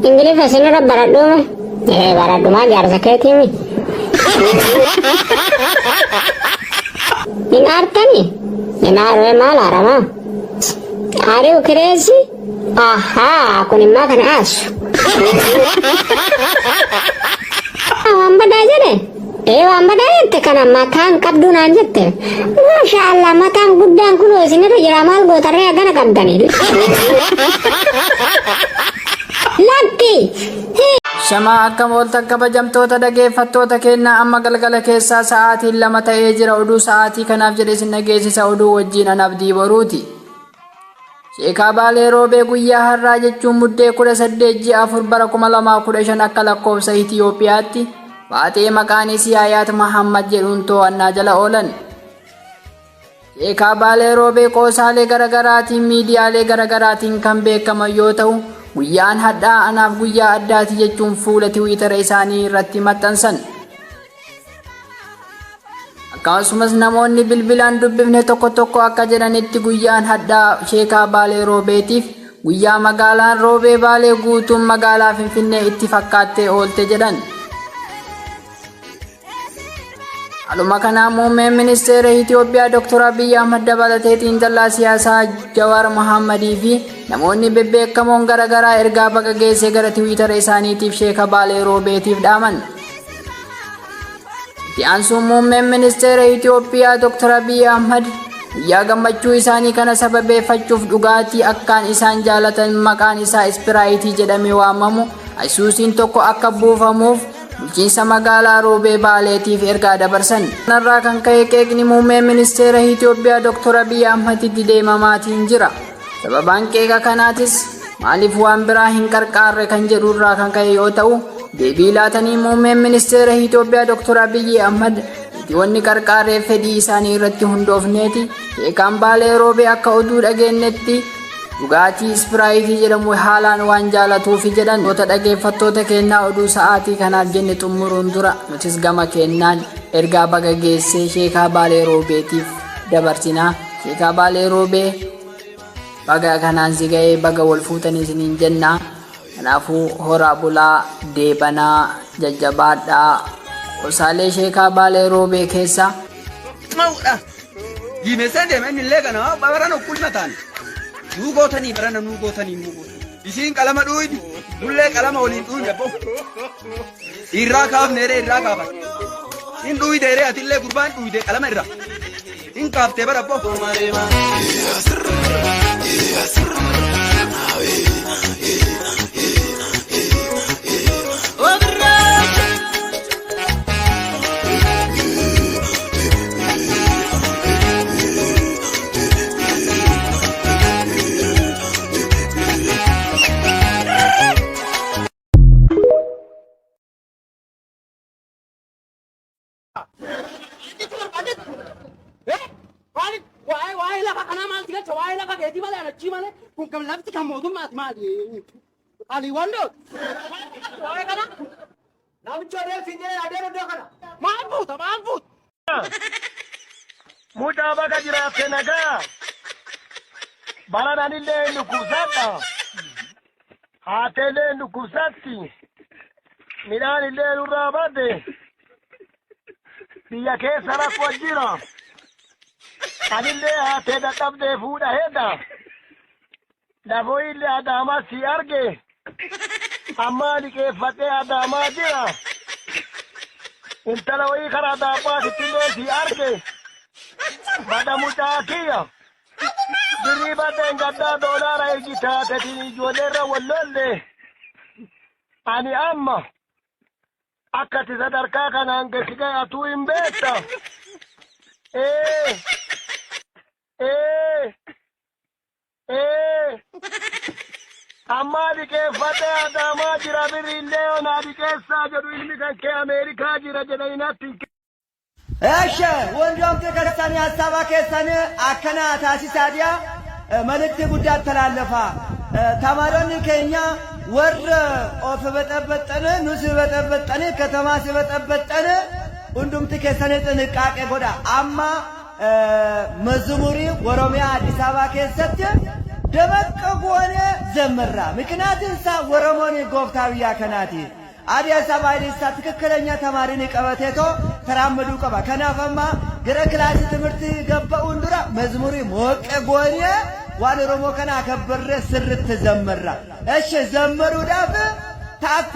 Inggris fasilnya udah barat dulu. Barat dulu aja harus sakit ini. Ini arta nih. Ini arwah malah rama. Are you crazy? Aha, aku nih makan asu. Wamba aja deh. Wamba aja teh karena matang kabdun aja teh. Masya Allah matang gudang kulo sini tuh jeramal gue tarik agak kabdan ini. Latti. Shama akkam ooltan kabajamtoota dhaggeeffattoota keenna amma galgala keessaa sa'aatiin 2 ta'ee jira. Oduu sa'aatii kanaaf jedhe isin dhageessisa. Oduu wajjin an Abdii Boruuti. Sheekaa Baalee Roobee guyyaa har'aa jechuun muddee 18 ji'a 4 bara 2015 akka lakkoofsa Itiyoophiyaatti baatee maqaan isii Hayaat Mahammad jedhuun to'annaa jala oolan. Sheekaa Baalee Roobee qoosaalee garaagaraatiin miidiyaalee garaagaraatiin kan beekaman yoo ta'u guyyaan hadhaa anaaf guyyaa addaati jechuun fuula Tiwiitara isaanii irratti maxxansan. Akkasumas namoonni bilbilaan dubbifne tokko tokko akka jedhanitti guyyaan hadhaa Sheekaa Baalee Roobeetiif guyyaa magaalaan Roobee Baalee guutuun magaalaa Finfinnee itti fakkaattee oolte jedhan. Haaluma kanaan muummeen ministeera Itiyoophiyaa Dr. Abiy Ahmad dabalatee xiinxalaa siyaasaa Jawaar Mohammadii fi namoonni bebbeekamoon garaagaraa ergaa baga geessee gara Tiwiitara isaaniitiif Sheekaa Baalee Roobeetiif dhaaman. Itti aansuun muummeen ministeera Itiyoophiyaa Dr. Abiy Ahmad guyyaa gammachuu isaanii kana sababeeffachuuf dhugaatii akkaan isaan jaalatan maqaan isaa Ispiraayitii jedhamee waamamu Isuusiin tokko akka buufamuuf bulchiinsa magaalaa Roobee Baaleetiif ergaa dabarsan. Kanarraa kan ka'e qeeqni muummee ministeera Itiyoophiyaa Dr. Abiy Ahmaditti deemamaatiin jira. Sababaan qeeqa kanaatis maaliif waan biraa hin qarqaarre kan jedhurraa kan ka'e yoo ta'u deebii laatanii muummeen ministeera Itiyoophiyaa Dr. Abiy Ahmad wanni qarqaaree fedhii isaanii irratti hundoofneeti. Sheekaan Baalee Roobee akka oduu dhageenyetti dhugaatii Ispiraayitii jedhamu haalaan waan jaalatuufi jedhan. Goota dhaggeeffattoota keenyaa oduu sa'aatii kanaaf jenne xumuruun dura nutis gama kennaan ergaa baga geessee Sheekaa Baalee Roobeetiif dabarsinaa. Sheekaa Baalee Roobee baga kanaan si ga'ee baga wal fuutanii isiniin jennaa. Kanaafuu horaa bulaa deebanaa jajjabaadhaa. Osaalee Sheekaa Baalee Roobee keessa Mauda Gimesen deemen illee kana baran okkulmataan nuu gootanii barana nuu gootanii isiin qalama dhuudi mullee qalama waliin dhuudi abbo irraa kaafneere irraa kaafa in dhuudi deere atillee gurbaan dhuudi qalama irraa in kaaftee bara abbo Why la kana mal tiga chawai la ka geti male anachi male kun kam labti kam modum mat mali ali wando why kana nam chore finje ade ro kana malbut muda baga jira kenaga barana nille nukusata hatele nukusati midan ille urabade biya ke sara ko jira Anillee haatee dadhabdee fuudha hedda lafoo illee adaamaa si arge ammaa liqeeffatee adaamaa jira intala wayii karaa daabbaasittillee si arge bada mucaa kiyya birrii baddeen gaddaa doolaara ergitaatetiin ijoolleerra wallolle ani amma akkati sadarkaa kanaan gasi ga'e atuu hin beekta amma liqeeffatee adaamaa jira birriillee onaa liqeessaa jedhu ilmi kan kee Ameerikaa jira jedhanii natti ወንዶም ተከሳኒ ሐሳባ ከሰነ አከና ታሲሳዲያ መልእክት ጉዳት ተላለፋ ተማሪውን ከኛ ወር ኦፍ በጠበጠነ ኑስ በጠበጠነ ከተማ ሲበጠበጠነ ሁንዱም ተከሰነ ጥንቃቄ ጎዳ አማ መዝሙሪ ኦሮሚያ አዲስ አበባ ከሰተ ደመቀ ጎኔ ዘመራ ምክንያትንሳ ወረሞኔ ጎፍታብያ ከናቲ አዲያ ሰባይዲሳ ትክክለኛ ተማሪን ቀበቴቶ ተራመዱ ቀባ ከናፈማ ግረ ክላስ ትምህርት ገባው እንዱራ መዝሙሪ ሞቀ ጎኔ ዋን ሮሞ ከና ከበረ ስርት ዘመራ እሺ ዘመሩ ዳፍ ታኮ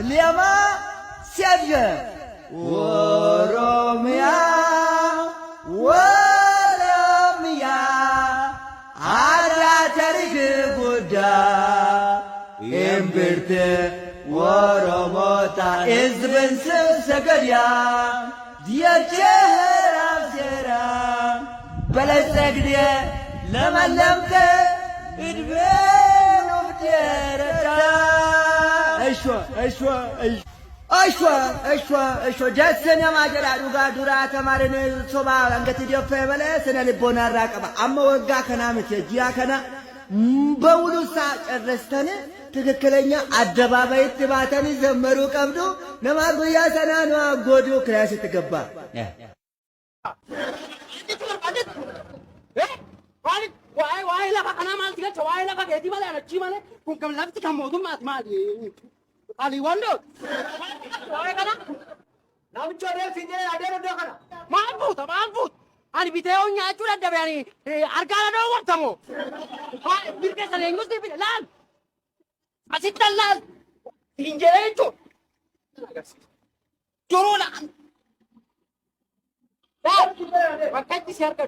ሊያማ ሲያጀ ወሮሚያ ወሮሚያ አዳ ታሪክ ጉዳ እምብርት ወሮሞታ እዝብን ሰገድያ ዲያቸራ ዘራ በለጸግደ ለመለምተ እድቤ ወፍደረታ እሾ ጀሰነ ማጀራ ዱጋ ዱራ ተማረነ ሶባ አንገት ደፈ በለ ስነ ልቦና ራቀባ አመ ወጋ ከናምት ጂያ ከና በውሉሳ ጨረስተን ትክክለኛ አደባባይ ትባተን ዘመሩ ቀብዱ ለማርጎያ ሰናኑ አጎዱ ክላስ ተገባ ዋይ ለካ ከና ማለት ገቸ ዋይ ለካ ከዲ ማለ አነቺ ማለ ኩንከም ለፍት ከሞቱም ማትማል አሊ ወንዶ ዋይ ከና ናምቾ ደል ሲንጀ አደረ ደከና ማንፉት አኒ ቢቴውኛ አጩ ደደበያኒ አርጋላ ነው ወርተሞ ቢርከ ሰለንጉስ ዲብ ላል አሲተላል ሲንጀሬቹ ጆሮላ ወቀቲ ሲያርከ